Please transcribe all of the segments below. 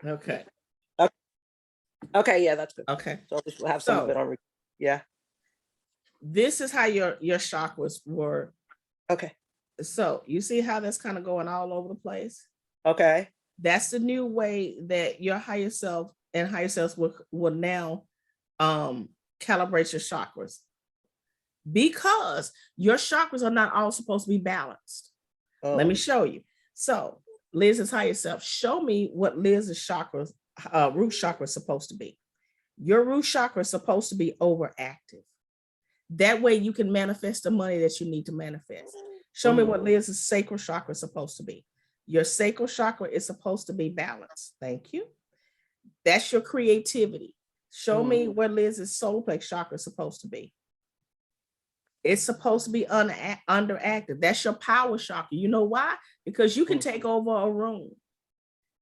Okay. Okay, yeah, that's good. Okay. So at least we'll have some of it on. Yeah. This is how your chakras work. Okay. So you see how that's kind of going all over the place? Okay. That's the new way that your higher self and higher selves will now calibrate your chakras, because your chakras are not all supposed to be balanced. Let me show you. So Liz's higher self, show me what Liz's chakras, root chakra is supposed to be. Your root chakra is supposed to be overactive. That way you can manifest the money that you need to manifest. Show me what Liz's sacral chakra is supposed to be. Your sacral chakra is supposed to be balanced. Thank you. That's your creativity. Show me where Liz's solar plex chakra is supposed to be. It's supposed to be underactive. That's your power chakra. You know why? Because you can take over a room.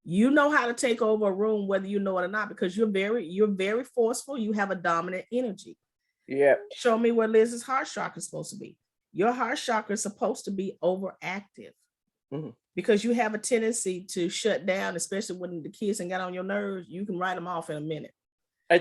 You know how to take over a room, whether you know it or not, because you're very forceful. You have a dominant energy. Yeah. Show me where Liz's heart chakra is supposed to be. Your heart chakra is supposed to be overactive, because you have a tendency to shut down, especially when the kids and got on your nerves. You can write them off in a minute.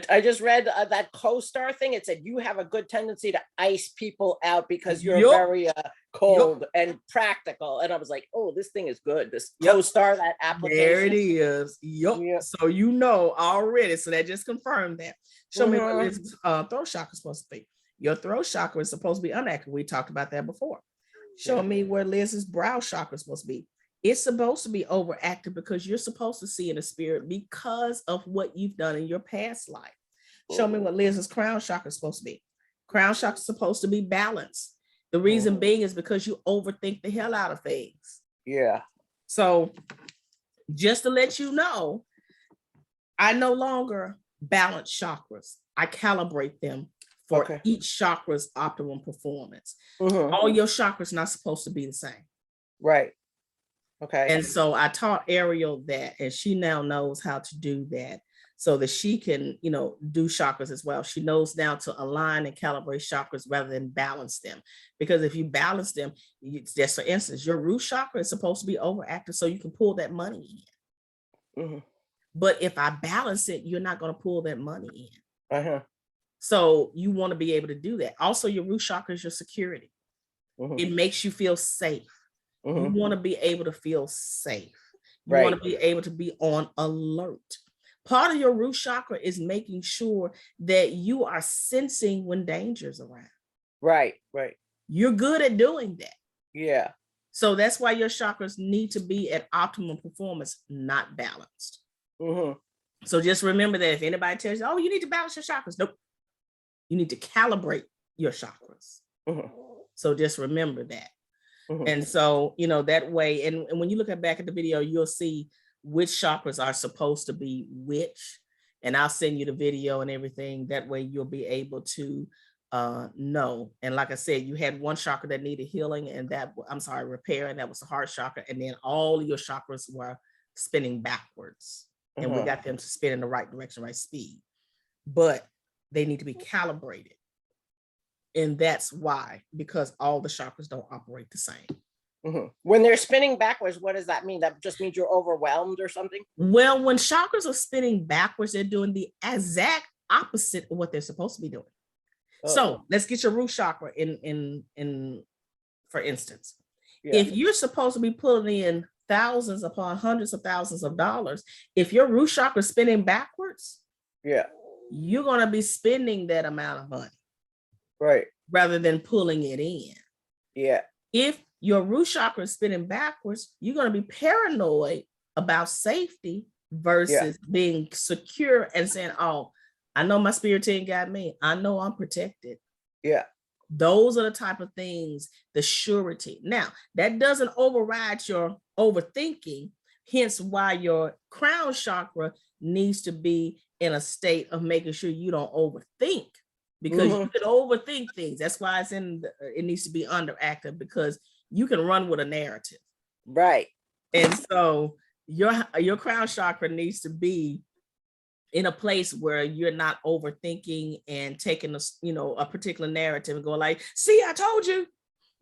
I just read that co-star thing. It said you have a good tendency to ice people out because you're very cold and practical. And I was like, oh, this thing is good. This co-star, that application. There it is. Yep. So you know already. So that just confirmed that. Show me what Liz's throat chakra is supposed to be. Your throat chakra is supposed to be unactive. We talked about that before. Show me where Liz's brow chakra is supposed to be. It's supposed to be overactive because you're supposed to see in the spirit because of what you've done in your past life. Show me what Liz's crown chakra is supposed to be. Crown chakra is supposed to be balanced. The reason being is because you overthink the hell out of things. Yeah. So just to let you know, I no longer balance chakras. I calibrate them for each chakra's optimum performance. All your chakras not supposed to be the same. Right. Okay. And so I taught Ariel that, and she now knows how to do that so that she can, do chakras as well. She knows now to align and calibrate chakras rather than balance them. Because if you balance them, just for instance, your root chakra is supposed to be overactive so you can pull that money in. But if I balance it, you're not going to pull that money in. So you want to be able to do that. Also, your root chakra is your security. It makes you feel safe. You want to be able to feel safe. You want to be able to be on alert. Part of your root chakra is making sure that you are sensing when danger's around. Right. You're good at doing that. Yeah. So that's why your chakras need to be at optimum performance, not balanced. So just remember that if anybody tells you, oh, you need to balance your chakras. Nope. You need to calibrate your chakras. So just remember that. And so, that way, and when you look back at the video, you'll see which chakras are supposed to be which. And I'll send you the video and everything. That way you'll be able to know. And like I said, you had one chakra that needed healing and repair, and that was the heart chakra. And then all of your chakras were spinning backwards. And we got them to spin in the right direction, right speed. But they need to be calibrated. And that's why, because all the chakras don't operate the same. When they're spinning backwards, what does that mean? That just means you're overwhelmed or something? Well, when chakras are spinning backwards, they're doing the exact opposite of what they're supposed to be doing. So let's get your root chakra in for instance. If you're supposed to be pulling in thousands upon hundreds of thousands of dollars, if your root chakra is spinning backwards, you're going to be spending that amount of money. Right. Rather than pulling it in. Yeah. If your root chakra is spinning backwards, you're going to be paranoid about safety versus being secure and saying, oh, I know my spirit team got me. I know I'm protected. Yeah. Those are the type of things, the surety. Now, that doesn't override your overthinking, hence why your crown chakra needs to be in a state of making sure you don't overthink. Because you can overthink things. That's why it needs to be underactive, because you can run with a narrative. Right. And so your crown chakra needs to be in a place where you're not overthinking and taking a particular narrative and go like, see, I told you.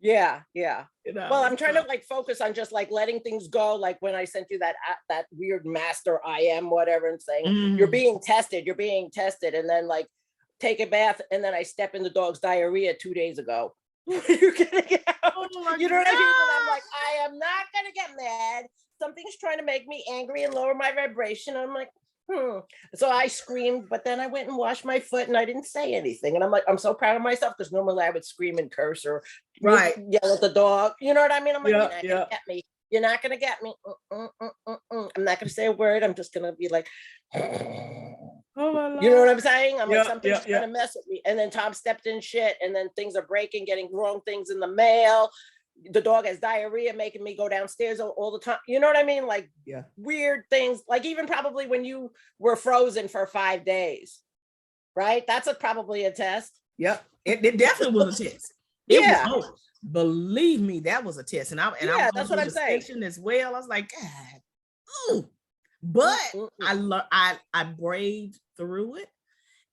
Yeah, yeah. You know, Well, I'm trying so- to like focus on just like letting things go. Like when I sent you that weird master I am whatever and saying you're Mhm. you're being tested, and then like take a bath, and then I step in the dog's diarrhea 2 days ago. You're getting out. Oh my You know what I mean? And I'm God. like, I am not gonna get mad. Something's trying to make me angry and lower my vibration. I'm like, So I screamed, but then I went and washed my foot and I didn't say anything. And I'm like, I'm so proud of myself because normally I would scream and curse or Right. yell at the dog. You know what I mean? I'm like, Yeah, you're not yeah. gonna get me. You're not gonna get me. I'm not gonna say a word. I'm just gonna be like, Oh my you know what Lord. I'm saying? I'm like, Yeah, something's yeah, trying to mess with me. And then Tom stepped in shit, and then things are breaking, getting wrong things in the mail. The dog has diarrhea, making me go downstairs all the time. You know what I mean? Like Yeah. weird things, like even probably when you were frozen for 5 days, right? That's probably a test. Yep. It definitely was a test. It was, Yeah. oh, believe me, that was a test. And I was Yeah, going that's through what I'm saying. suspension as well. I was like, God. Ooh. But I braved through it.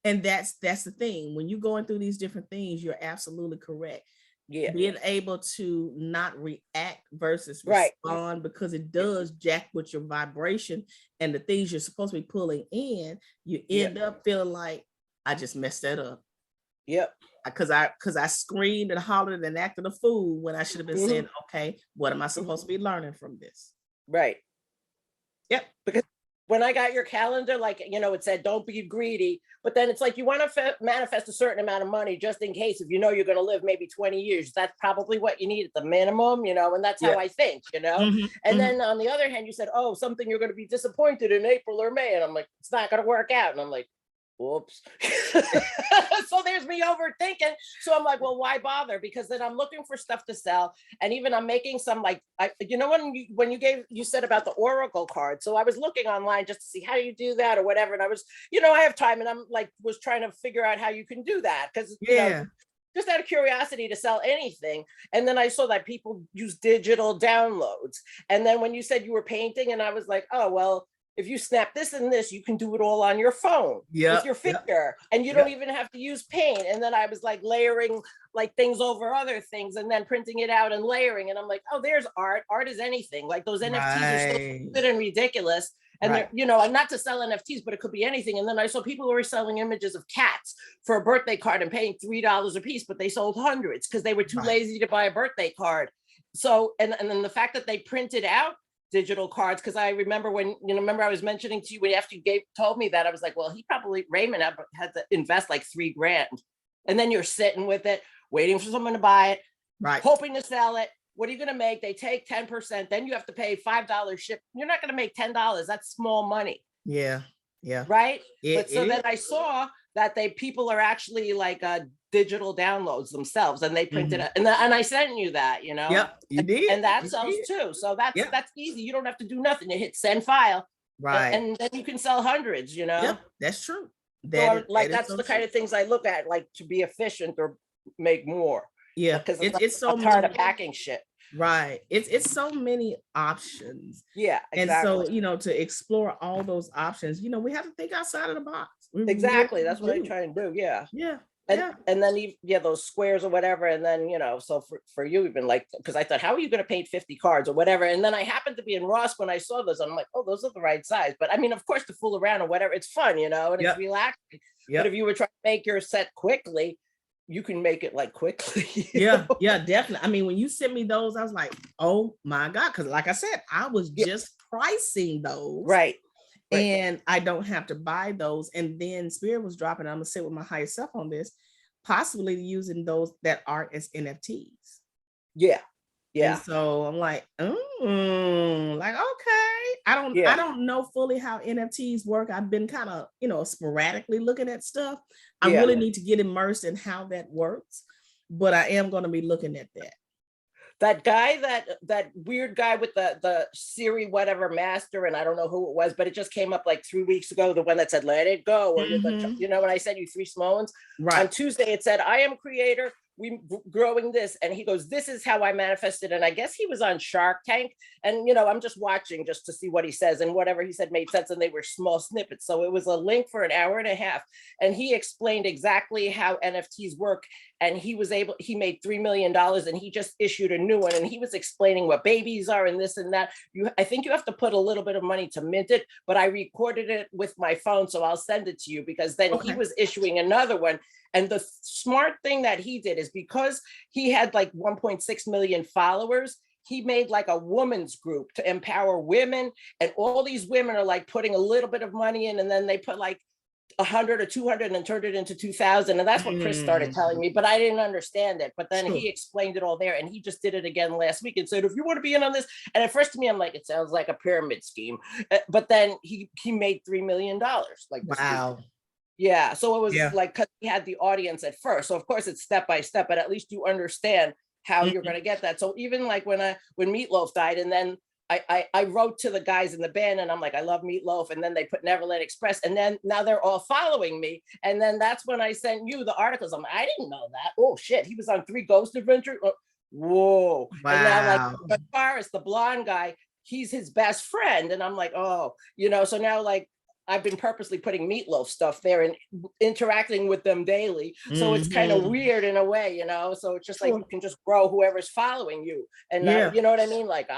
And that's the thing. When you're going through these different things, you're absolutely correct. Yeah. Being able to not react versus Right. respond, because it does jack with your vibration and the things you're supposed to be pulling in, you end up feeling like I just messed that up. Yep. Because I screamed and hollered and acted a fool when I should have been saying, okay, what am I supposed to be learning from this? Right. Yep. Because when I got your calendar, like, it said, don't be greedy, but then it's like, you want to manifest a certain amount of money just in case, if you know you're going to live maybe 20 years, that's probably what you need at the minimum, and that's how I think, and then on the other hand, you said, oh, something you're going to be disappointed in April or May. And I'm like, it's not going to work out. And I'm like, whoops. So there's me overthinking. So I'm like, well, why bother? Because then I'm looking for stuff to sell. And even I'm making some, like, when you said about the Oracle card. So I was looking online just to see how you do that or whatever. And I was, I have time, and I'm like, was trying to figure out how you can do that. Because, just out of curiosity to sell anything. And then I saw that people use digital downloads. And then when you said you were painting, and I was like, oh, well, if you snap this and this, you can do it all on your phone with your finger, and you don't even have to use paint. And then I was like layering like things over other things and then printing it out and layering. And I'm like, oh, there's art. Art is anything. Like those NFTs are so stupid and ridiculous. And they're, and not to sell NFTs, but it could be anything. And then I saw people were selling images of cats for a birthday card and paying $3 a piece, but they sold hundreds because they were too lazy to buy a birthday card. So, and then the fact that they printed out digital cards, because I remember when, remember I was mentioning to you when after you told me that, I was like, well, Raymond had to invest like $3,000. And then you're sitting with it, waiting for someone to buy it, hoping to sell it. What are you going to make? They take 10%. Then you have to pay $5 ship. You're not going to make $10. That's small money. Yeah. Yeah. Right. But so then I saw that people are actually like digital downloads themselves, and they printed it. And I sent you that, Yep, you did. And that sells too. So that's easy. You don't have to do nothing. You hit send file. Right. And then you can sell hundreds, Yep, that's true. That's the kind of things I look at, like to be efficient or make more. Yeah, because it's so I'm tired of packing shit. Right. It's so many options. Yeah, exactly. And so, to explore all those options, we have to think outside of the box. Exactly. That's what I'm trying to do. Yeah. Yeah. And then those squares or whatever. And then, so for you, even like, because I thought, how are you going to paint 50 cards or whatever? And then I happened to be in Ross when I saw those. I'm like, oh, those are the right size. But I mean, of course, to fool around or whatever, it's fun, and it's relaxing. But if you were trying to make your set quickly, you can make it like quickly. Yeah, definitely. I mean, when you sent me those, I was like, oh my God. Because like I said, I was just pricing those. Right. And I don't have to buy those. And then Spirit was dropping, I'm going to sit with my higher self on this, possibly using those that art as NFTs. Yeah. Yeah. And so I'm like, like, okay. I don't know fully how NFTs work. I've been kind of, sporadically looking at stuff. I really need to get immersed in how that works, but I am going to be looking at that. That guy, that weird guy with the Siri whatever master, and I don't know who it was, but it just came up like 3 weeks ago, the one that said, let it go. Or when I sent you 3 small ones. Right. On Tuesday, it said, I am creator, growing this. And he goes, this is how I manifested. And I guess he was on Shark Tank. And, you know, I'm just watching just to see what he says, and whatever he said made sense. And they were small snippets. So it was a link for an hour and a half. And he explained exactly how NFTs work. And he made $3 million, and he just issued a new one. And he was explaining what babies are and this and that. I think you have to put a little bit of money to mint it, but I recorded it with my phone. So I'll send it to you, because then he was issuing another one. And the smart thing that he did is, because he had like 1.6 million followers, he made like a women's group to empower women. And all these women are like putting a little bit of money in, and then they put like 100 or 200 and turned it into 2,000. And that's what Chris started telling me, but I didn't understand it. But then he explained it all there, and he just did it again last week and said, if you want to be in on this. And at first to me, I'm like, it sounds like a pyramid scheme. But then he made $3 million. Like, wow. Yeah. So it was like, because he had the audience at first. So of course it's step by step, but at least you understand how you're going to get that. So even like when Meatloaf died, and then I wrote to the guys in the band, and I'm like, I love Meatloaf. And then they put Neverland Express. And then now they're all following me. And then that's when I sent you the articles. I'm like, I didn't know that. Oh shit. He was on 3 Ghost Adventures. Whoa. Wow. And now like Paris, the blonde guy, he's his best friend. And I'm like, oh, you know, so now like I've been purposely putting Meatloaf stuff there and interacting with them daily. So it's kind of weird in a way, you know? So it's just like, you can just grow whoever's following you. And you know what I mean? Like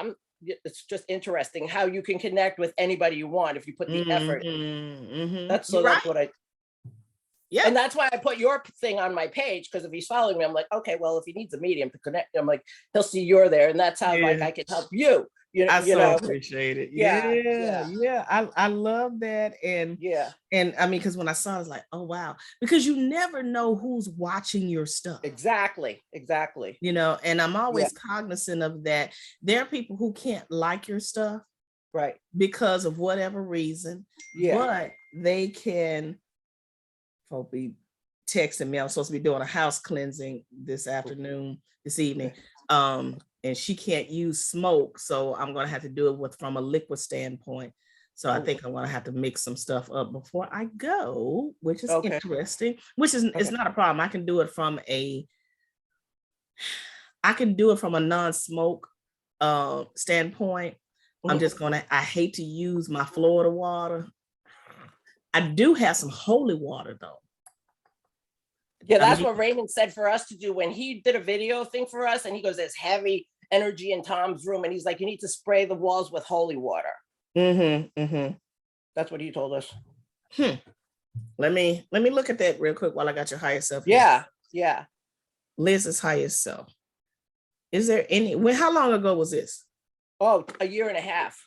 it's just interesting how you can connect with anybody you want if you put the effort in. That's what I, and that's why I put your thing on my page, because if he's following me, I'm like, okay, well, if he needs a medium to connect, I'm like, he'll see you're there, and that's how like I can help you. I so appreciate it. Yeah. I love that. And and I mean, because when I saw it, I was like, oh wow, because you never know who's watching your stuff. Exactly. You know, and I'm always cognizant of that. There are people who can't like your stuff, right, because of whatever reason. But they can. Folk be texting me. I'm supposed to be doing a house cleansing this evening. And she can't use smoke, so I'm gonna have to do it from a liquid standpoint. So I think I'm gonna have to mix some stuff up before I go, which is interesting. Which is it's not a problem. I can do it from a non-smoke standpoint. I'm just gonna. I hate to use my Florida water. I do have some holy water though. Yeah, that's what Raymond said for us to do when he did a video thing for us. And he goes, there's heavy energy in Tom's room. And he's like, you need to spray the walls with holy water. That's what he told us. Let me look at that real quick while I got your higher self. Yeah. Liz's higher self. Is there how long ago was this? Oh, a year and a half.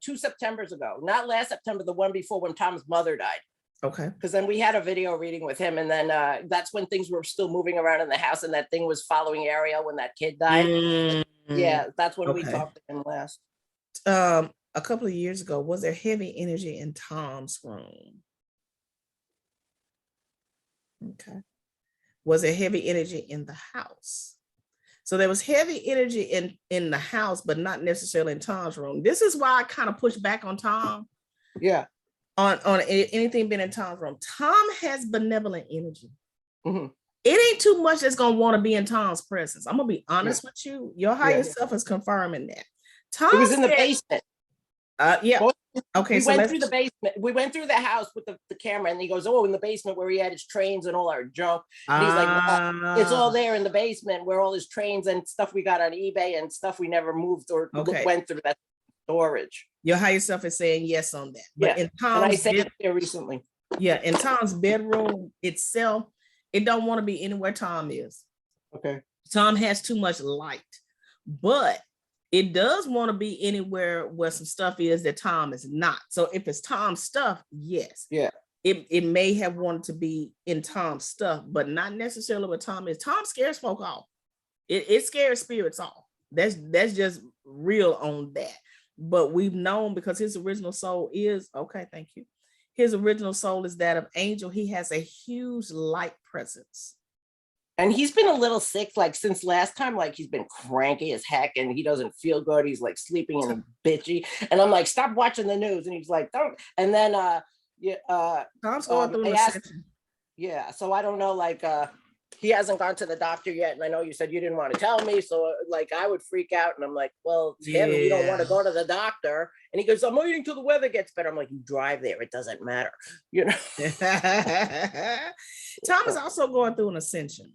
2 Septembers ago. Not last September, the one before, when Tom's mother died. Okay. Because then we had a video reading with him, and then that's when things were still moving around in the house, and that thing was following Ariel when that kid died. Yeah, that's when we talked to him last. A couple of years ago, was there heavy energy in Tom's room? Okay. Was there heavy energy in the house? So there was heavy energy in the house, but not necessarily in Tom's room. This is why I kind of push back on Tom. Yeah. On anything being in Tom's room. Tom has benevolent energy. It ain't too much that's gonna want to be in Tom's presence. I'm gonna be honest with you. Your higher self is confirming that. Tom was in the basement. Okay. We went through the basement. We went through the house with the camera, and he goes, oh, in the basement where he had his trains and all our junk. And he's like, it's all there in the basement where all his trains and stuff we got on eBay and stuff we never moved or went through that storage. Your higher self is saying yes on that. But in Tom's, and I said it there recently. Yeah, in Tom's bedroom itself, it don't want to be anywhere Tom is. Okay. Tom has too much light, but it does want to be anywhere where some stuff is that Tom is not. So if it's Tom's stuff, yes. Yeah. It may have wanted to be in Tom's stuff, but not necessarily what Tom is. Tom scares folk off. It scares spirits off. That's just real on that. But we've known, because his original soul is, thank you. His original soul is that of angel. He has a huge light presence. And he's been a little sick, like since last time, like he's been cranky as heck and he doesn't feel good. He's like sleeping and bitchy. And I'm like, stop watching the news. And he's like, don't. And then, Tom's going through a session. Yeah. So I don't know, like, he hasn't gone to the doctor yet. And I know you said you didn't want to tell me. So like I would freak out and I'm like, well, it's him. You don't want to go to the doctor. And he goes, I'm waiting till the weather gets better. I'm like, you drive there. It doesn't matter. You know? Tom is also going through an ascension.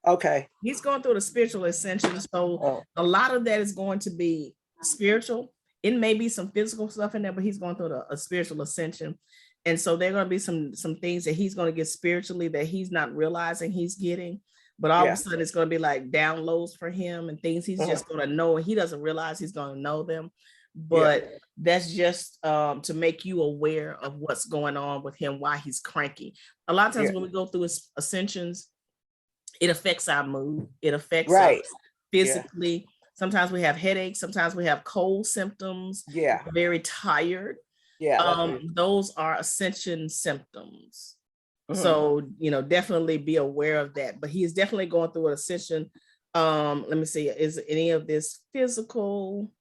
Okay. He's going through the spiritual ascension. So a lot of that is going to be spiritual. It may be some physical stuff in there, but he's going through a spiritual ascension. And so there are going to be some things that he's going to get spiritually that he's not realizing he's getting. But all of a sudden it's going to be like downloads for him and things he's just going to know. And he doesn't realize he's going to know them. But that's just to make you aware of what's going on with him, why he's cranky. A lot of times when we go through his ascensions, it affects our mood. It affects us physically. Sometimes we have headaches. Sometimes we have cold symptoms. We're very tired. Those are ascension symptoms. So, you know, definitely be aware of that. But he is definitely going through an ascension. Let me see. Is any of this physical?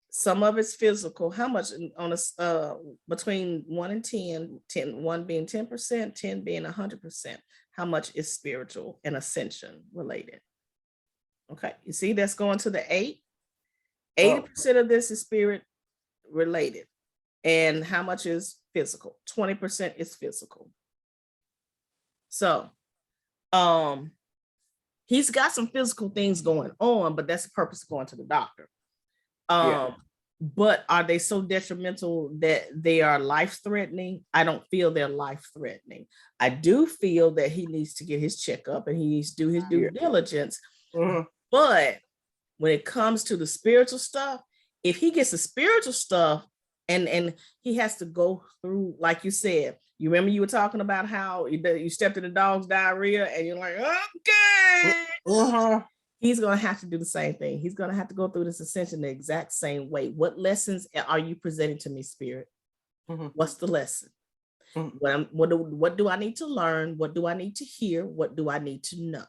Some of it's physical. How much on a between 1 and 10, 1 being 10%, 10 being 100%? How much is spiritual and ascension related? Okay, you see that's going to the 8. 80% of this is spirit related. And how much is physical? 20% is physical. So he's got some physical things going on, but that's the purpose of going to the doctor. But are they so detrimental that they are life-threatening? I don't feel they're life-threatening. I do feel that he needs to get his checkup and he needs to do his due diligence. But when it comes to the spiritual stuff, if he gets the spiritual stuff and he has to go through, like you said, you remember you were talking about how you stepped in the dog's diarrhea and you're like, okay. He's going to have to do the same thing. He's going to have to go through this ascension the exact same way. What lessons are you presenting to me, Spirit? What's the lesson? What do I need to learn? What do I need to hear? What do I need to know?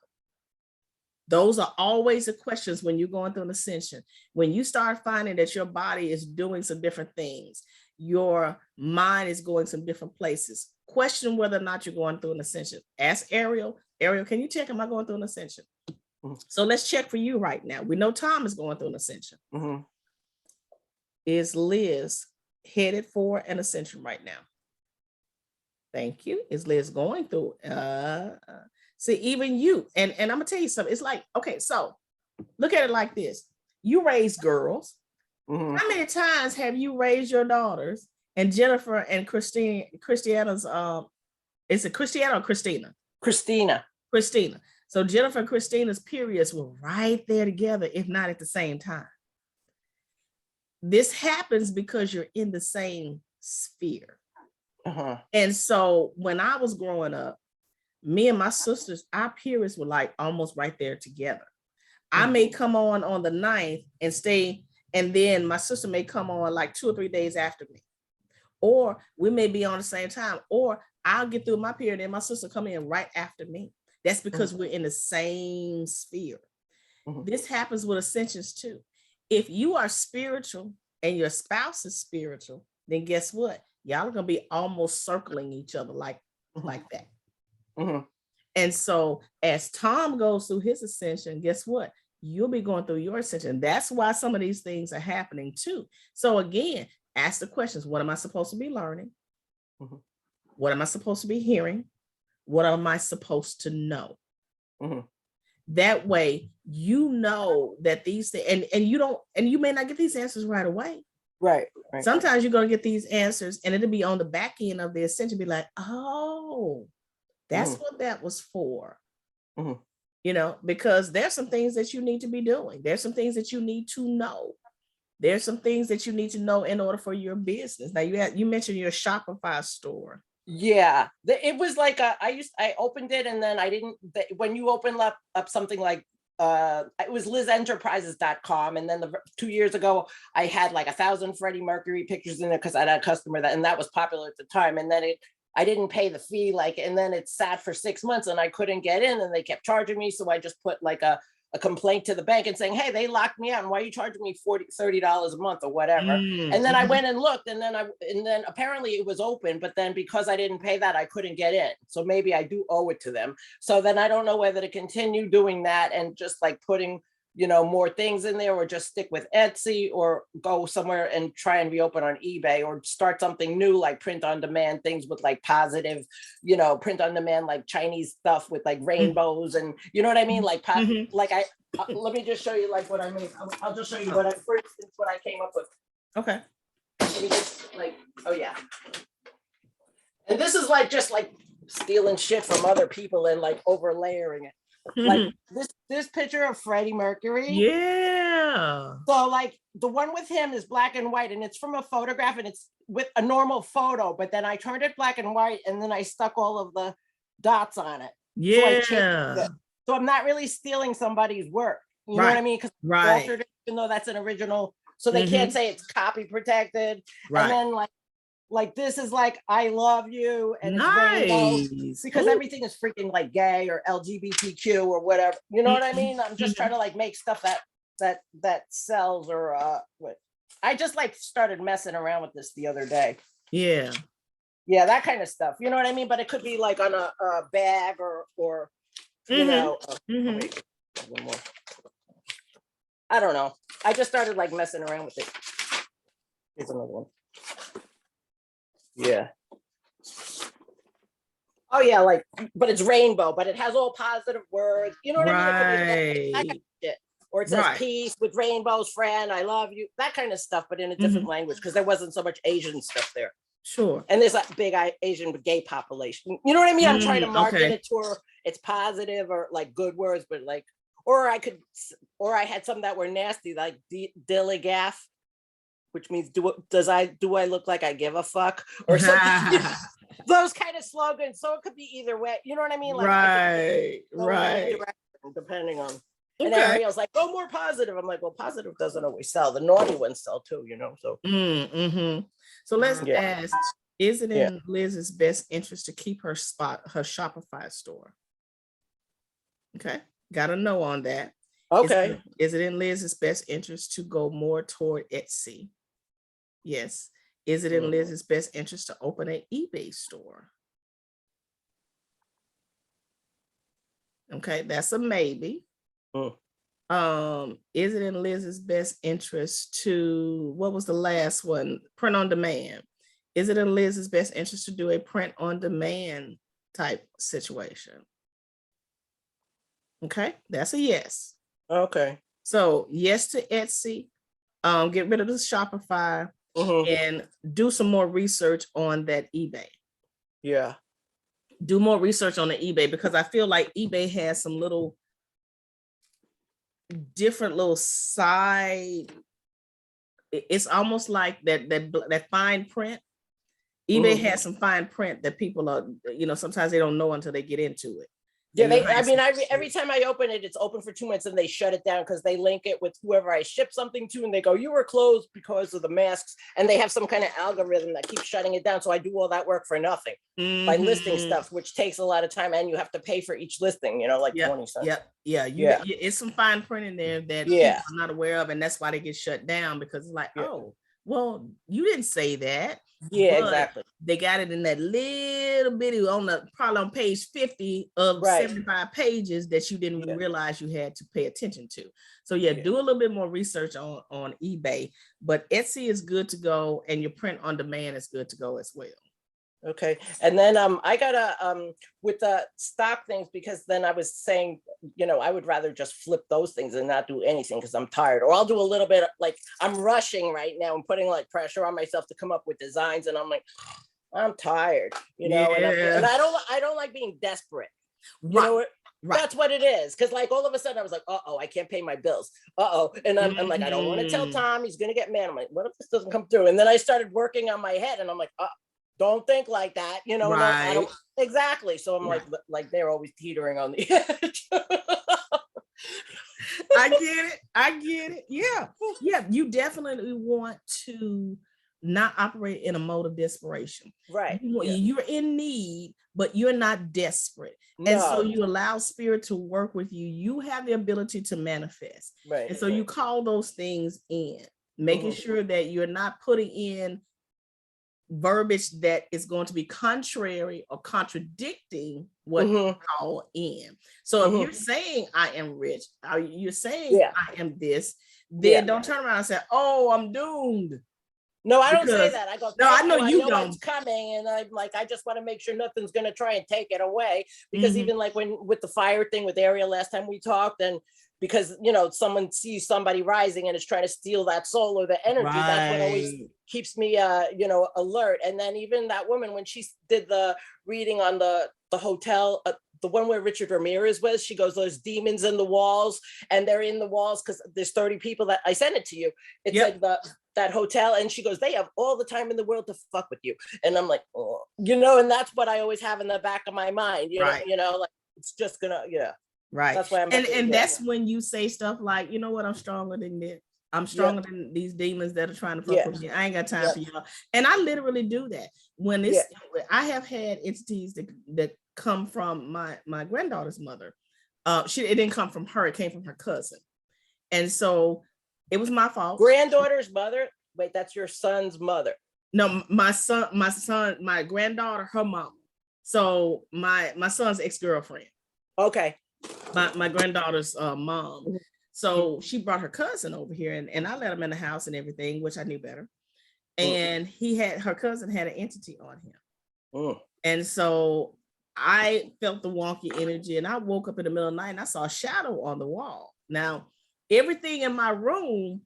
Those are always the questions when you're going through an ascension. When you start finding that your body is doing some different things, your mind is going some different places, question whether or not you're going through an ascension. Ask Ariel. Ariel, can you check, am I going through an ascension? So let's check for you right now. We know Tom is going through an ascension. Is Liz headed for an ascension right now? Thank you. Is Liz going through? See, even you, and I'm gonna tell you something. It's like, okay, so look at it like this. You raise girls. How many times have you raised your daughters? And Jennifer and Christiana's, is it Christiana or Christina? Christina. So Jennifer and Christina's periods were right there together, if not at the same time. This happens because you're in the same sphere. And so when I was growing up, me and my sisters, our periods were like almost right there together. I may come on the 9th and stay, and then my sister may come on like 2 or 3 days after me. Or we may be on the same time, or I'll get through my period and my sister come in right after me. That's because we're in the same sphere. This happens with ascensions too. If you are spiritual and your spouse is spiritual, then guess what? Y'all are gonna be almost circling each other like that. And so as Tom goes through his ascension, guess what? You'll be going through your ascension. That's why some of these things are happening too. So again, ask the questions. What am I supposed to be learning? What am I supposed to be hearing? What am I supposed to know? That way, you know that these things, and you may not get these answers right away. Right. Sometimes you're going to get these answers and it'll be on the back end of the ascension, be like, oh, that's what that was for. You know, because there's some things that you need to be doing. There's some things that you need to know. There's some things that you need to know in order for your business. Now you mentioned your Shopify store. Yeah, it was like I opened it and then I didn't, when you open up something like it was LizEnterprises.com, and then 2 years ago I had like 1,000 Freddie Mercury pictures in it because I had a customer that was popular at the time, and then I didn't pay the fee, and then it sat for 6 months and I couldn't get in and they kept charging me, so I just put like a a complaint to the bank and saying, hey, they locked me out, and why are you charging me $30 a month or whatever? And then I went and looked, and then apparently it was open, but then because I didn't pay that, I couldn't get in. So maybe I do owe it to them. So then I don't know whether to continue doing that and just like putting, you know, more things in there, or just stick with Etsy, or go somewhere and try and reopen on eBay, or start something new like print on demand things with like positive, you know, print on demand like Chinese stuff with like rainbows, and you know what I mean, like like let me just show you like what I mean. I'll just show you what I, for instance, what I came up with. Okay. Let me just like, oh yeah, and this is like just like stealing shit from other people and like overlayering it. Like this picture of Freddie Mercury. Yeah. So like the one with him is black and white, and it's from a photograph, and it's with a normal photo, but then I turned it black and white, and then I stuck all of the dots on it. Yeah. So I'm not really stealing somebody's work. You know what I mean? Because altered it, even though that's an original, so they can't say it's copy protected. And then like this is like I love you, and it's rainbow, because everything is freaking like gay or LGBTQ or whatever. You know what I mean? I'm just trying to like make stuff that sells, or what. I just like started messing around with this the other day. Yeah, that kind of stuff. You know what I mean? But it could be like on a bag, or you know. Wait, one more. I don't know. I just started like messing around with it. Here's another one. Yeah. Oh yeah, like, but it's rainbow, but it has all positive words. You know what I mean? That kind of shit. Or it says peace with rainbows, friend, I love you. That kind of stuff, but in a different language, because there wasn't so much Asian stuff there. Sure. And there's that big Asian gay population. You know what I mean? I'm trying to market it to her. It's positive, or like good words, but like, or I had some that were nasty, like dillygaff, which means do I look like I give a fuck, or something. Those kind of slogans. So it could be either way. You know what I mean? Like right. Depending on. And Ariel's like, go more positive. I'm like, well, positive doesn't always sell. The naughty ones sell too, you know. So so let's ask, is it in Liz's best interest to keep her Shopify store? Okay. Got a no on that. Okay. Is it in Liz's best interest to go more toward Etsy? Yes. Is it in Liz's best interest to open an eBay store? Okay, that's a maybe. Is it in Liz's best interest to, what was the last one? Print on demand. Is it in Liz's best interest to do a print on demand type situation? Okay, that's a yes. Okay. So yes to Etsy. Get rid of the Shopify and do some more research on that eBay. Yeah. Do more research on the eBay, because I feel like eBay has some different little side. It's almost like that fine print. eBay has some fine print that people are, you know, sometimes they don't know until they get into it. Yeah, every time I open it, it's open for 2 months, and they shut it down because they link it with whoever I ship something to, and they go, you were closed because of the masks, and they have some kind of algorithm that keeps shutting it down. So I do all that work for nothing by listing stuff, which takes a lot of time, and you have to pay for each listing, you know, like 20 cents. It's some fine print in there that people are not aware of, and that's why they get shut down, because it's like, oh, well, you didn't say that. Yeah, exactly. They got it in that little bitty probably on page 50 of 75 pages that you didn't realize you had to pay attention to. So do a little bit more research on eBay, but Etsy is good to go, and your print on demand is good to go as well. Okay. And then I gotta with the stock things, because then I was saying, you know, I would rather just flip those things and not do anything because I'm tired. Or I'll do a little bit, like I'm rushing right now and putting like pressure on myself to come up with designs, and I'm like, I'm tired, you know, and I don't like being desperate. You know what? That's what it is. Because like all of a sudden I was like, I can't pay my bills. And I'm like, I don't want to tell Tom, he's gonna get mad. I'm like, what if this doesn't come through? And then I started working on my head, and I'm like, don't think like that, you know. I don't, exactly. So I'm like they're always teetering on the edge. I get it. Yeah. You definitely want to not operate in a mode of desperation. Right. You're in need, but you're not desperate. And so No. you allow spirit to work with you. You have the ability to manifest. Right. And so you call those things in, making sure that you're not putting in verbiage that is going to be contrary or contradicting what you call in. So if you're saying I am rich, you're saying I am this, then don't turn around and say, oh, I'm doomed. No, I don't say that. I go, no, I know you don't. It's coming, and I'm like, I just want to make sure nothing's going to try and take it away. Because even like with the fire thing with Ariel last time we talked, and because someone sees somebody rising and is trying to steal that soul or the energy, that's what always keeps me alert. And then even that woman, when she did the reading on the hotel, the one where Richard Ramirez was, she goes, there's demons in the walls, and they're in the walls because there's 30 people that I sent it to you. It's like that hotel, and she goes, they have all the time in the world to fuck with you. And I'm like, oh, and that's what I always have in the back of my mind, like it's just gonna, right. That's why I'm and that's when you say stuff like, you know what, I'm stronger than this. I'm stronger than these demons that are trying to fuck with me. I ain't got time for y'all. And I literally do that. When it's I have had entities that come from my granddaughter's mother. It didn't come from her, it came from her cousin. And so it was my fault. Granddaughter's mother? Wait, that's your son's mother? No, my granddaughter, her mom. So my son's ex-girlfriend. Okay. My granddaughter's mom. So she brought her cousin over here, and I let him in the house and everything, which I knew better. And her cousin had an entity on him. And so I felt the wonky energy, and I woke up in the middle of the night and I saw a shadow on the wall. Now, everything in my room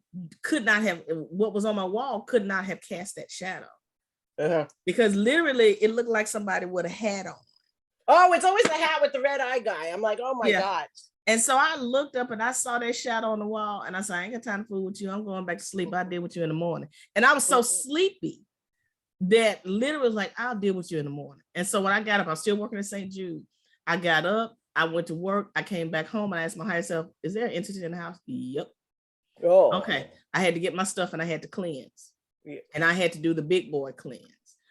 what was on my wall could not have cast that shadow. Because literally it looked like somebody with a hat on. Oh, it's always the hat with the red eye guy. I'm like, oh my God. And so I looked up and I saw that shadow on the wall, and I said, I ain't got time to fool with you. I'm going back to sleep. I'll deal with you in the morning. And I was so sleepy that literally was like, I'll deal with you in the morning. And so when I got up, I was still working at St. Jude. I got up, I went to work, I came back home, and I asked my higher self, is there an entity in the house? Yep. Oh. Okay. I had to get my stuff and I had to cleanse. And I had to do the big boy cleanse.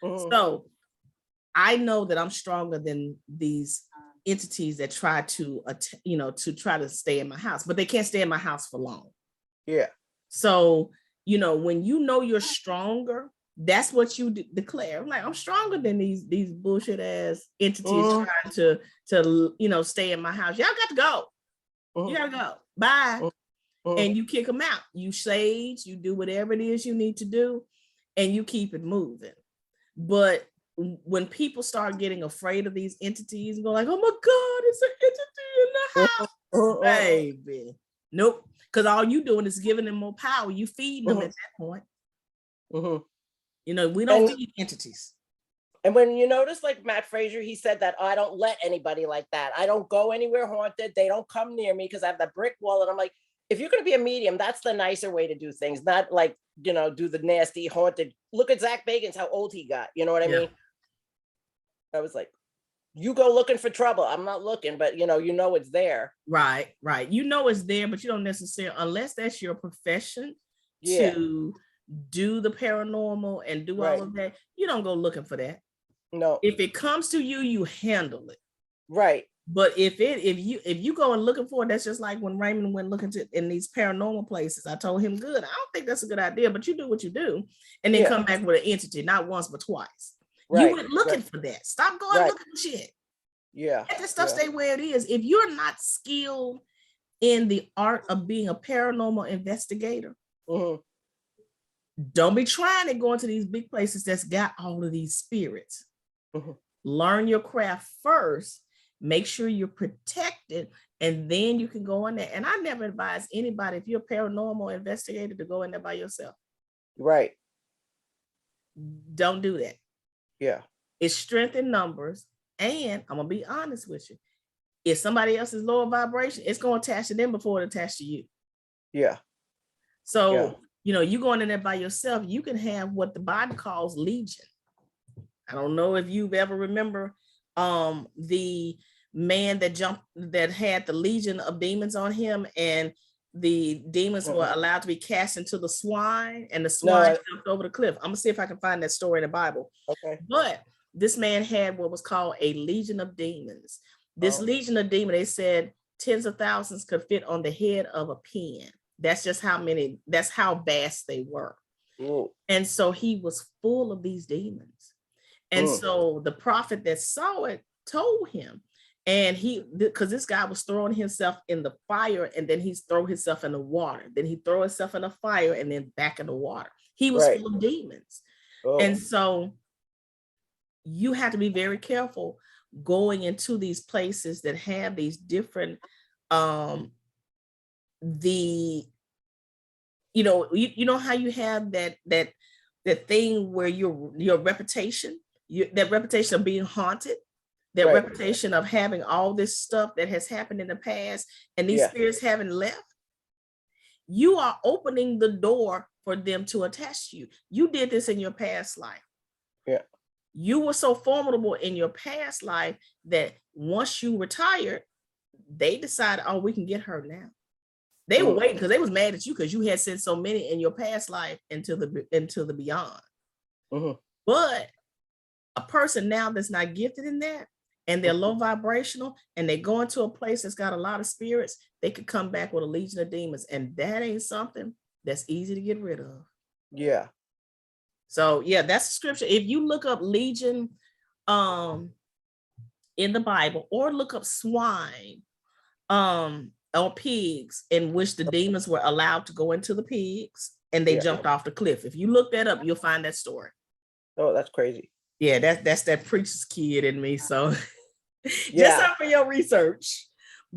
So I know that I'm stronger than these entities that try to try to stay in my house, but they can't stay in my house for long. So when you're stronger, that's what you declare. I'm like, I'm stronger than these bullshit ass entities trying to stay in my house. Y'all got to go. You gotta go. Bye. And you kick them out. You sage, you do whatever it is you need to do, and you keep it moving. But when people start getting afraid of these entities and go like, oh my God, it's an entity in the house, baby. Nope. Because all you doing is giving them more power. You feed them at that point. We don't feed entities. And when you notice, like Matt Frazier, he said that I don't let anybody like that. I don't go anywhere haunted. They don't come near me because I have that brick wall. And I'm like, if you're going to be a medium, that's the nicer way to do things, not like, do the nasty haunted. Look at Zach Bagans, how old he got. You know what I mean? I was like, you go looking for trouble. I'm not looking, but it's there. Right. It's there, but you don't necessarily, unless that's your profession to do the paranormal and do all of that, you don't go looking for that. No. If it comes to you, you handle it. Right. But if you go and looking for it, that's just like when Raymond went looking in these paranormal places. I told him, good, I don't think that's a good idea, but you do what you do, and then come back with an entity, not once but twice. You went looking for that. Stop going looking for shit. Let that stuff stay where it is. If you're not skilled in the art of being a paranormal investigator, don't be trying to go into these big places that's got all of these spirits. Learn your craft first. Make sure you're protected, and then you can go in there. And I never advise anybody, if you're a paranormal investigator, to go in there by yourself. Right. Don't do that. Yeah. It's strength in numbers. And I'm going to be honest with you. If somebody else is lower vibration, it's going to attach to them before it attach to you. Yeah. So, you going in there by yourself, you can have what the Bible calls legion. I don't know if you've ever remember the man that had the legion of demons on him, and the demons were Mm-mm. allowed to be cast into the swine, and the No, swine jumped over the cliff. I'm gonna see if I can find that story in the Bible. okay. But this man had what was called a legion of demons. This Oh. legion of demons, they said tens of thousands could fit on the head of a pin. That's just how many, that's how vast they were. Ooh. And so he was full of these demons. And so the prophet that saw it told him, and he, because this guy was throwing himself in the fire, and then he's throw himself in the water, then he throw himself in the fire, and then back in the water. He was Right. full of demons. Oh. And so you have to be very careful going into these places that have these different you know how you have that thing where your reputation, that reputation of being haunted, that Right. reputation of having all this stuff that has happened in the past, and these Yeah. spirits haven't left. You are opening the door for them to attach you. You did this in your past life. Yeah. You were so formidable in your past life that once you retired, they decided, oh, we can get her now. They were waiting because they was mad at you because you had sent so many in your past life into the beyond. Mhm. But a person now that's not gifted in that, and they're low vibrational, and they go into a place that's got a lot of spirits, they could come back with a legion of demons, and that ain't something that's easy to get rid of. Yeah. So yeah, that's the scripture. If you look up legion in the Bible, or look up swine or pigs, in which the demons were allowed to go into the pigs and they Yeah. jumped off the cliff. If you look that up, you'll find that story. Oh, that's crazy. Yeah, that's that preacher's kid in me. So just Yeah. up for your research.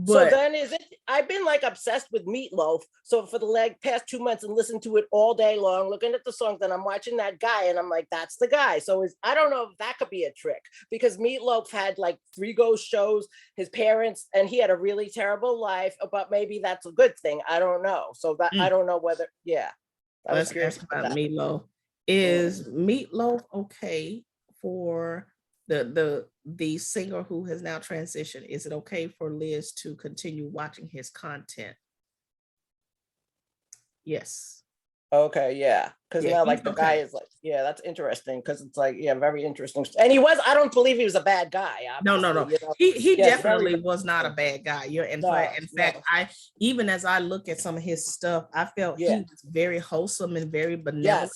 So But then is it, I've been like obsessed with Meatloaf. So for the past 2 months and listened to it all day long, looking at the songs, and I'm watching that guy and I'm like, that's the guy. So I don't know if that could be a trick, because Meatloaf had like 3 ghost shows, his parents, and he had a really terrible life, but maybe that's a good thing. I don't know. So that I don't know whether, yeah. I was let's curious ask about that. Meatloaf. Is Meatloaf okay for the singer who has now transitioned? Is it okay for Liz to continue watching his content? Yes. Okay, yeah. Because Yeah, now he's like the guy okay. is like, yeah, that's interesting. Because it's like, yeah, very interesting. And I don't believe he was a bad guy. No. Obviously, you know? He Yes, very definitely bad. was not a bad guy. Yeah, in No, fact, no. I, even as I look at some of his stuff, I felt Yeah. he was very wholesome and very benevolent. Yes.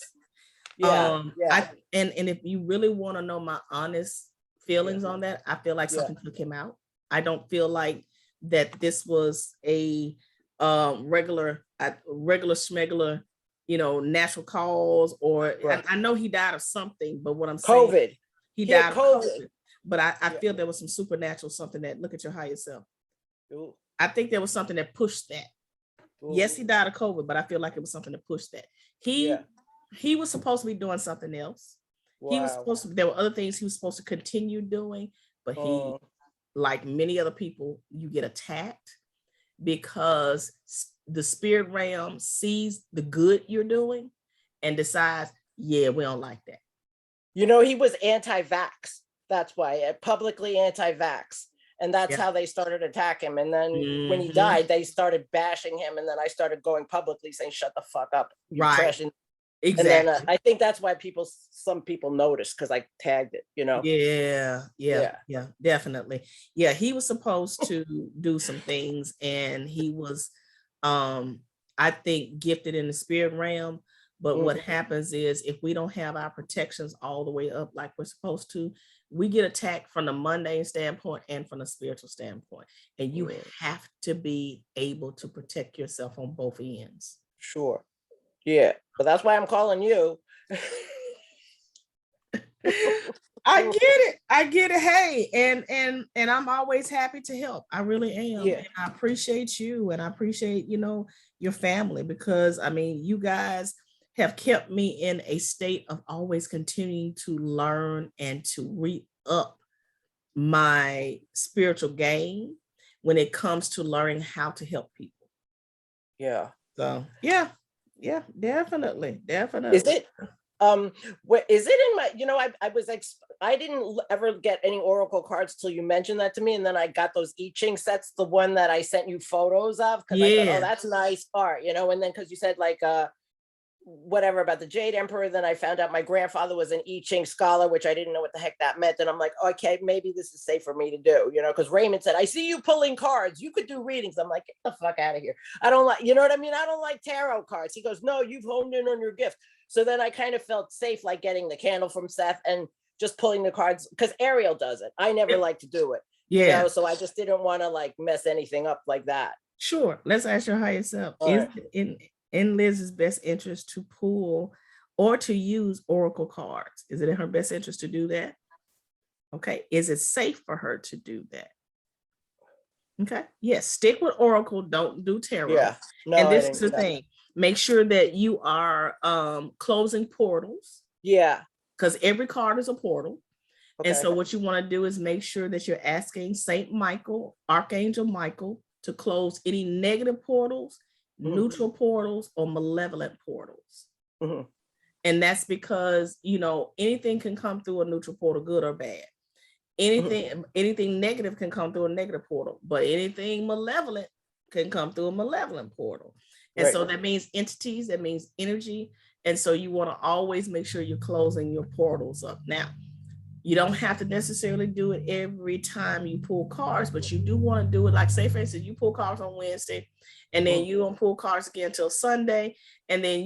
Yeah. Yeah. And if you really want to know my honest feelings on that, I feel like something took him out. I don't feel like that this was a regular schmegular, natural cause, or Right. I know he died of something, but what I'm saying, COVID. he had died of COVID. But I feel there was some supernatural something that, look at your higher self. Ooh. I think there was something that pushed that. Ooh. Yes, he died of COVID, but I feel like it was something that pushed that. He was supposed to be doing something else. Wow. He was supposed to, there were other things he was supposed to continue doing, but he, like many other people, you get attacked because the spirit realm sees the good you're doing and decides, yeah, we don't like that. You know, he was anti-vax. That's why, publicly anti-vax. And that's how they started attacking him. And then when he died, they started bashing him. And then I started going publicly saying, shut the fuck up. Right. Exactly. And then I think that's why some people noticed, because I tagged it, you know? Yeah, definitely. Yeah, he was supposed to do some things, and he was, I think, gifted in the spirit realm. But what happens is, if we don't have our protections all the way up like we're supposed to, we get attacked from the mundane standpoint and from the spiritual standpoint. And you have to be able to protect yourself on both ends. Sure. Yeah, but that's why I'm calling you. I get it. Hey, and I'm always happy to help. I really am. Yeah. And I appreciate you, and I appreciate, your family, because I mean, you guys have kept me in a state of always continuing to learn and to re-up my spiritual game when it comes to learning how to help people. Yeah. So yeah, definitely. Is it? Is it in my, I was I didn't ever get any Oracle cards till you mentioned that to me. And then I got those I Ching sets, the one that I sent you photos of, because I thought, oh, Yeah, that's nice art, you know, and then because you said like whatever about the Jade Emperor, then I found out my grandfather was an I Ching scholar, which I didn't know what the heck that meant. And I'm like, okay, maybe this is safe for me to do, you know, because Raymond said, I see you pulling cards. You could do readings. I'm like, get the fuck out of here. I don't like, you know what I mean? I don't like tarot cards. He goes, no, you've honed in on your gift. So then I kind of felt safe, like getting the candle from Seth and just pulling the cards, because Ariel does it. I never like to do it, you yeah, know, so I just didn't want to like mess anything up like that. sure. Let's ask your higher self. All Is right. it in Liz's best interest to pull or to use oracle cards? Is it in her best interest to do that? Okay. Is it safe for her to do that? Okay. Yes. Stick with oracle. Don't do tarot. Yeah. No, And I this is the didn't. thing. Make sure that you are closing portals, Yeah. because every card is a portal. And Okay. so what you want to do is make sure that you're asking Saint Michael, Archangel Michael, to close any negative portals, Mhm. neutral portals, or malevolent portals. Mhm. And that's because, you know, anything can come through a neutral portal, good or bad. Anything negative can come through a negative portal, but anything malevolent can come through a malevolent portal. And Right. so that means entities, that means energy. And so you want to always make sure you're closing your portals up. Now, you don't have to necessarily do it every time you pull cards, but you do want to do it. Like, say, for instance, you pull cards on Wednesday, and then you don't pull cards again until Sunday, and then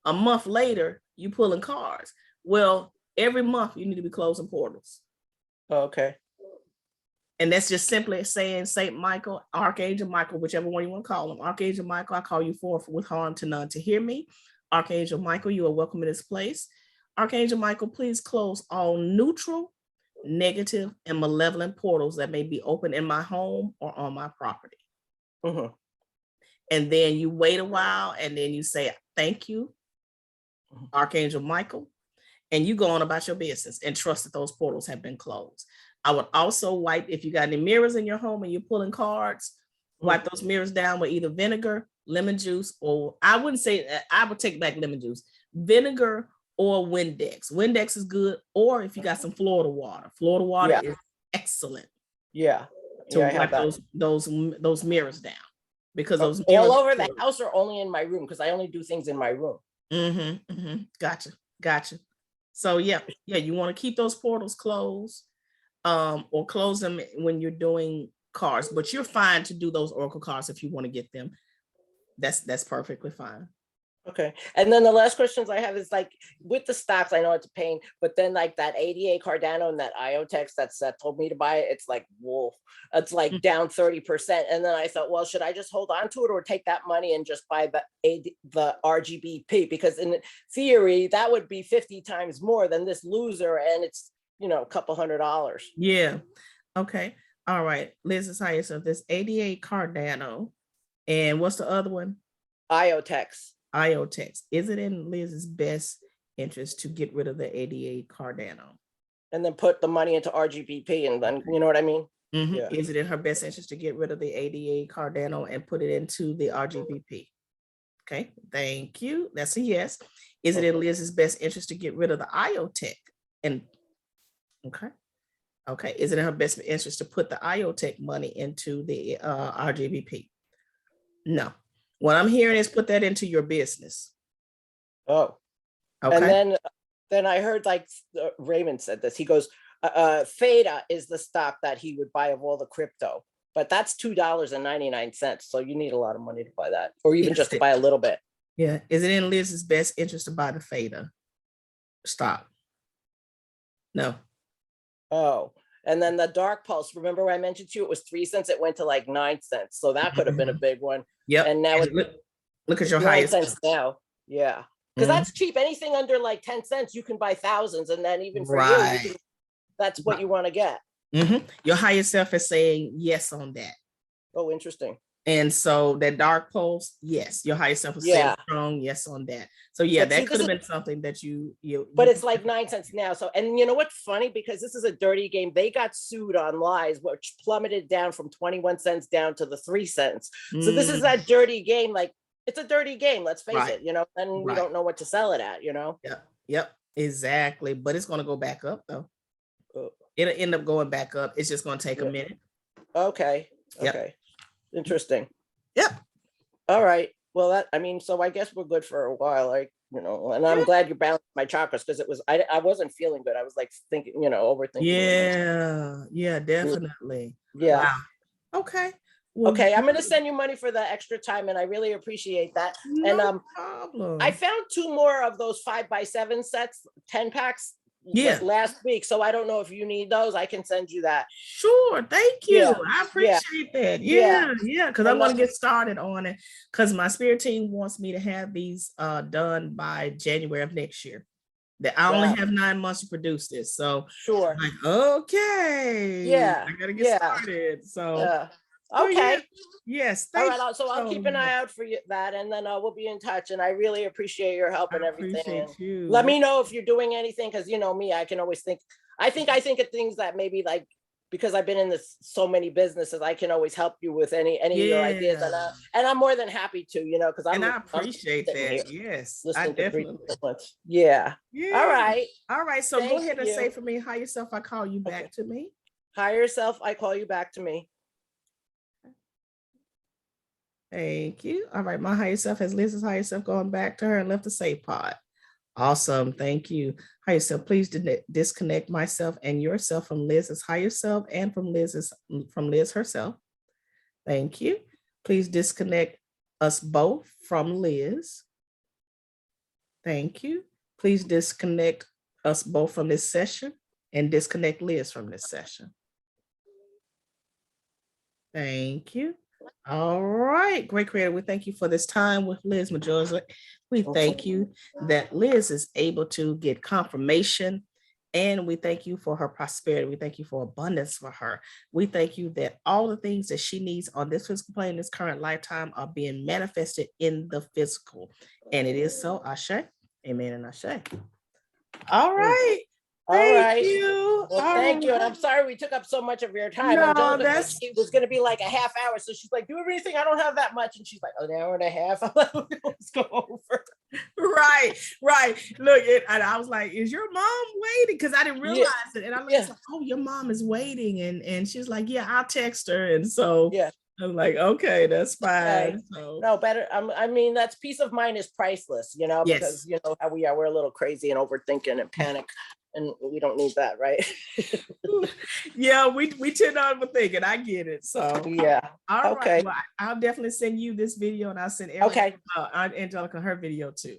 a month later, you pulling cards. Well, every month you need to be closing portals. Oh, okay. And that's just simply saying Saint Michael, Archangel Michael, whichever one you want to call him. Archangel Michael, I call you forth with harm to none to hear me. Archangel Michael, you are welcome in this place. Archangel Michael, please close all neutral, negative, and malevolent portals that may be open in my home or on my property. Mhm. And then you wait a while, and then you say, thank you, Archangel Michael, and you go on about your business and trust that those portals have been closed. I would also wipe, if you got any mirrors in your home and you're pulling cards, wipe those mirrors down with either vinegar, lemon juice, or I wouldn't say, I would take back lemon juice, vinegar or Windex. Windex is good, or if you got some Florida water Yeah. is excellent Yeah. to Yeah, I have wipe that. those mirrors down, because those mirrors All over the house or only in my room? Because I only do things in my room. Gotcha. So yeah, you want to keep those portals closed, or close them when you're doing cards, but you're fine to do those oracle cards if you want to get them. That's perfectly fine. Okay. And then the last questions I have is like with the stocks, I know it's a pain, but then like that ADA Cardano and that IoTeX that Seth told me to buy, it's like, whoa, it's like down 30%. And then I thought, well, should I just hold on to it or take that money and just buy the RGBP? Because in theory, that would be 50 times more than this loser. And it's, you know, a couple $100. Yeah. Okay. All right. Liz is higher. So this ADA Cardano, and what's the other one? IoTeX. IoTeX. Is it in Liz's best interest to get rid of the ADA Cardano? And then put the money into RGBP, and then, you know what I mean? Yeah. Is it in her best interest to get rid of the ADA Cardano and put it into the RGBP? Okay, thank you. That's a yes. Is it in Liz's best interest to get rid of the IoTeX? And okay. Is it in her best interest to put the IoTeX money into the RGBP? No. What I'm hearing is put that into your business. Oh. Okay. And then I heard like Raymond said this. He goes, Theta is the stock that he would buy of all the crypto, but that's $2.99. So you need a lot of money to buy that, or even just to buy a little bit. Yeah. Is it in Liz's best interest to buy the Theta stock? No. Oh. And then the Dark Pulse, remember I mentioned to you, it was 3 cents. It went to like 9 cents. So that could have been a big one. Yeah. And now look at your highest cents now. Yeah. Because that's cheap. Anything under like 10 cents, you can buy thousands. And then even for you, that's what you want to get. Your higher self is saying yes on that. Oh, interesting. And so that Dark Pulse, yes, your higher self is saying strong yes on that. So yeah, that could have been something that you but it's like 9 cents now. So, and you know what's funny, because this is a dirty game. They got sued on lies, which plummeted down from 21 cents down to the 3 cents. So this is that dirty game. Like, it's a dirty game, let's face it, you know, and we don't know what to sell it at, you know? Yep, exactly. But it's going to go back up though. it'll end up going back up. It's just going to take a minute. Okay. Yep. Okay. Interesting. Yep. All right. Well, so I guess we're good for a while. And I'm glad you balanced my chakras, because I wasn't feeling good. I was like thinking, overthinking. Yeah, definitely. Yeah. Wow. Okay. Well, Okay. I'm going to send you money for the extra time, and I really appreciate that. no problem. I found 2 more of those 5x7 sets, 10 packs. Yeah. Last week. So I don't know if you need those. I can send you that. Sure. Thank you. Yeah. I appreciate that. Yeah. Because I want to get started on it, because my spirit team wants me to have these done by January of next year. That I only have 9 months to produce this. So sure. I'm like, okay. Yeah. I gotta get started. So okay. Yes. All right. So I'll keep an eye out for that, and then we'll be in touch. And I really appreciate your help and everything. Appreciate you. Let me know if you're doing anything, because you know me, I can always think. I think of things that maybe, like, because I've been in so many businesses, I can always help you with any of your ideas, and I'm more than happy to, because I appreciate that. Yes, I definitely. Yeah. Yeah. All right. So Thank go ahead and you. say for me, higher self, I call you back to me. Higher self, I call you back to me. Thank you. All right. My higher self has Liz's higher self going back to her and left the safe pod. Awesome. Thank you. Higher self, please disconnect myself and yourself from Liz's higher self and from Liz herself. Thank you. Please disconnect us both from Liz. Thank you. Please disconnect us both from this session and disconnect Liz from this session. Thank you. All right, great creator. We thank you for this time with Liz Majosa. We thank you that Liz is able to get confirmation, and we thank you for her prosperity. We thank you for abundance for her. We thank you that all the things that she needs on this physical plane, this current lifetime, are being manifested in the physical. And it is so. Ashe. Amen and Ashe. All right. Thank you. Well, thank you. And I'm sorry we took up so much of your time. No, it was going to be like a half hour. So she's like, do everything. I don't have that much. And she's like, an hour and a half. I'm like, let's go over. Right. Look, and I was like, is your mom waiting? Because I didn't realize it. And I was like, oh, your mom is waiting. And she's like, yeah, I'll text her. And so I'm like, okay, that's fine. Okay. So no, better. I mean, that's peace of mind is priceless, because you know how we are. We're a little crazy and overthinking and panic. And we don't need that, right? Yeah, we tend to overthink it. I get it. So yeah. All right. Well, I'll definitely send you this video, and I'll send Aunt Angelica her video too.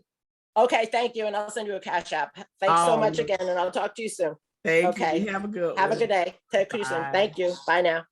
Okay, thank you. And I'll send you a Cash App. Thanks so much again, and I'll talk to you soon. Thank you. Have a good day. Take care soon. Thank you. Bye now.